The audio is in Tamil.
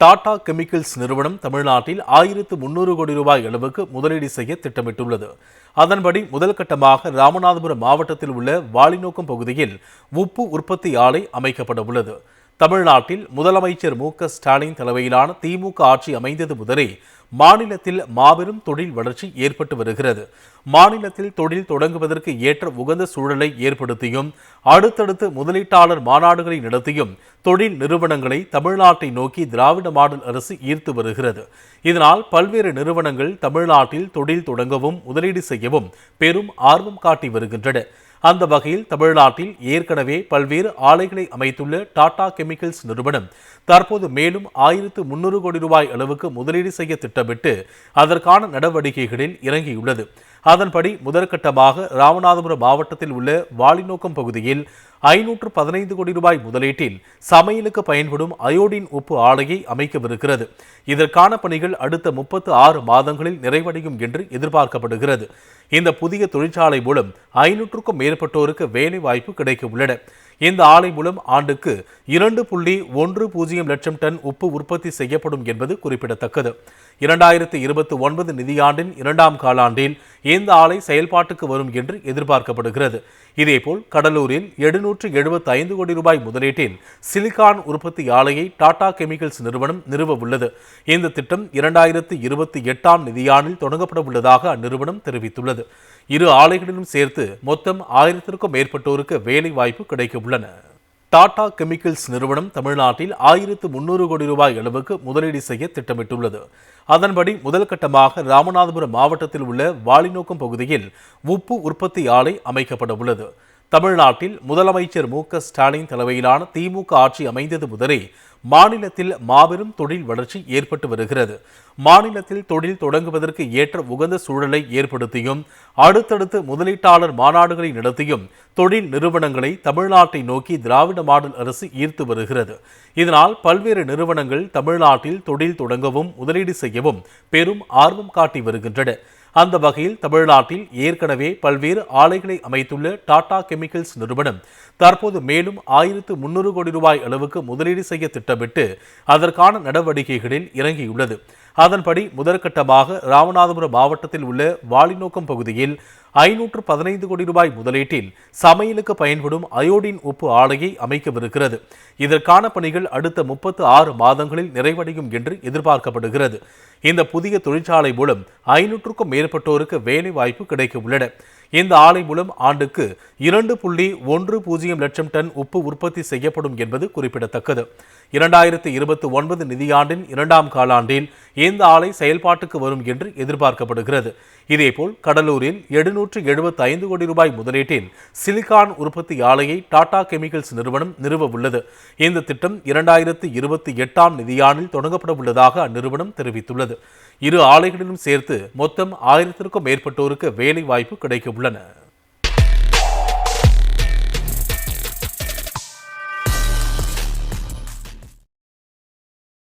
டாடா கெமிக்கல்ஸ் நிறுவனம் தமிழ்நாட்டில் 1300 கோடி ரூபாய் அளவுக்கு முதலீடு செய்ய திட்டமிட்டுள்ளது. அதன்படி முதல் கட்டமாக ராமநாதபுரம் மாவட்டத்தில் உள்ள வாலிநோக்கம் பகுதியில் உப்பு உற்பத்தி ஆலை அமைக்கப்பட உள்ளது. தமிழ்நாட்டில் முதலமைச்சர் மு.க.ஸ்டாலின் தலைமையிலான திமுக ஆட்சி அமைந்தது முதலே மாநிலத்தில் மாபெரும் தொழில் வளர்ச்சி ஏற்பட்டு வருகிறது. மாநிலத்தில் தொழில் தொடங்குவதற்கு ஏற்ற உகந்த சூழலை ஏற்படுத்தியும் அடுத்தடுத்து முதலீட்டாளர் மாநாடுகளை நடத்தியும் தொழில் நிறுவனங்களை தமிழ்நாட்டை நோக்கி திராவிட மாடல் அரசு ஈர்த்து வருகிறது. இதனால் பல்வேறு நிறுவனங்கள் தமிழ்நாட்டில் தொழில் தொடங்கவும் முதலீடு செய்யவும் பெரும் ஆர்வம் காட்டி வருகின்றன. அந்த வகையில் தமிழ்நாட்டில் ஏற்கனவே பல்வேறு ஆலைகளை அமைத்துள்ள டாடா கெமிக்கல்ஸ் நிறுவனம் தற்போது மேலும் 1300 கோடி ரூபாய் அளவுக்கு முதலீடு செய்ய திட்டமிட்டு அதற்கான நடவடிக்கைகளில் இறங்கியுள்ளது. அதன்படி முதற்கட்டமாக ராமநாதபுரம் மாவட்டத்தில் உள்ள வாலிநோக்கம் பகுதியில் 515 கோடி ரூபாய் முதலீட்டில் சமையலுக்கு பயன்படும் அயோடின் உப்பு ஆலையை அமைக்கவிருக்கிறது. இதற்கான பணிகள் அடுத்த 36 மாதங்களில் நிறைவடையும் என்று எதிர்பார்க்கப்படுகிறது. இந்த புதிய தொழிற்சாலை மூலம் 500க்கும் மேற்பட்டோருக்கு வேலை வாய்ப்பு கிடைக்க உள்ளன. இந்த ஆலை மூலம் ஆண்டுக்கு 2.10 லட்சம் டன் உப்பு உற்பத்தி செய்யப்படும் என்பது குறிப்பிடத்தக்கது. 2029 நிதியாண்டின் 2ஆம் காலாண்டில் இந்த ஆலை செயல்பாட்டுக்கு வரும் என்று எதிர்பார்க்கப்படுகிறது. இதேபோல் கடலூரில் 775 கோடி ரூபாய் முதலீட்டில் சிலிகான் உற்பத்தி ஆலையை டாடா கெமிக்கல்ஸ் நிறுவனம் நிறுவ உள்ளது. இந்த திட்டம் 2028ஆம் நிதியாண்டில் தொடங்கப்பட உள்ளதாக அந்நிறுவனம் தெரிவித்துள்ளது. இரு ஆலைகளிலும் சேர்த்து மொத்தம் 1000க்கும் மேற்பட்டோருக்கு வேலை வாய்ப்பு கிடைக்க உள்ளன. டாடா கெமிக்கல்ஸ் நிறுவனம் தமிழ்நாட்டில் 1300 கோடி ரூபாய் அளவுக்கு முதலீடு செய்ய திட்டமிட்டுள்ளது. அதன்படி முதல் கட்டமாக ராமநாதபுரம் மாவட்டத்தில் உள்ள வாலிநோக்கம் பகுதியில் உப்பு உற்பத்தி ஆலை அமைக்கப்பட உள்ளது. தமிழ்நாட்டில் முதலமைச்சர் மு.க.ஸ்டாலின் தலைமையிலான திமுக ஆட்சி அமைந்தது முதலே மாநிலத்தில் மாபெரும் தொழில் வளர்ச்சி ஏற்பட்டு வருகிறது. மாநிலத்தில் தொழில் தொடங்குவதற்கு ஏற்ற உகந்த சூழலை ஏற்படுத்தியும் அடுத்தடுத்து முதலீட்டாளர் மாநாடுகளை நடத்தியும் தொழில் நிறுவனங்களை தமிழ்நாட்டை நோக்கி திராவிட மாடல் அரசு ஈர்த்து வருகிறது. இதனால் பல்வேறு நிறுவனங்கள் தமிழ்நாட்டில் தொழில் தொடங்கவும் முதலீடு செய்யவும் பெரும் ஆர்வம் காட்டி வருகின்றன. அந்த வகையில் தமிழ்நாட்டில் ஏற்கனவே பல்வேறு ஆலைகளை அமைத்துள்ள டாடா கெமிக்கல்ஸ் நிறுவனம் தற்போது மேலும் 1300 கோடி ரூபாய் அளவுக்கு முதலீடு செய்ய திட்டமிட்டு அதற்கான நடவடிக்கைகளில் இறங்கியுள்ளது. அதன்படி முதற்கட்டமாக ராமநாதபுரம் மாவட்டத்தில் உள்ள வாலிநோக்கம் பகுதியில் 515 கோடி ரூபாய் முதலீட்டில் சமையலுக்கு பயன்படும் அயோடின் உப்பு ஆலையை அமைக்கவிருக்கிறது. இதற்கான பணிகள் அடுத்த 36 மாதங்களில் நிறைவடையும் என்று எதிர்பார்க்கப்படுகிறது. இந்த புதிய தொழிற்சாலை மூலம் 500க்கும் மேற்பட்டோருக்கு வேலை வாய்ப்பு கிடைக்க உள்ளன. இந்த ஆலை மூலம் ஆண்டுக்கு 2.10 லட்சம் டன் உப்பு உற்பத்தி செய்யப்படும் என்பது குறிப்பிடத்தக்கது. 2029 நிதியாண்டின் 2ஆம் காலாண்டில் இந்த ஆலை செயல்பாட்டுக்கு வரும் என்று எதிர்பார்க்கப்படுகிறது. இதேபோல் கடலூரில் 775 கோடி ரூபாய் முதலீட்டில் சிலிகான் உற்பத்தி ஆலையை டாடா கெமிக்கல்ஸ் நிறுவனம் நிறுவ உள்ளது. இந்த திட்டம் 2028ஆம் நிதியாண்டில் தொடங்கப்பட உள்ளதாக அந்நிறுவனம் தெரிவித்துள்ளது. இரு ஆலைகளிலும் சேர்த்து மொத்தம் 1000க்கும் மேற்பட்டோருக்கு வேலை வாய்ப்பு கிடைக்க உள்ளன.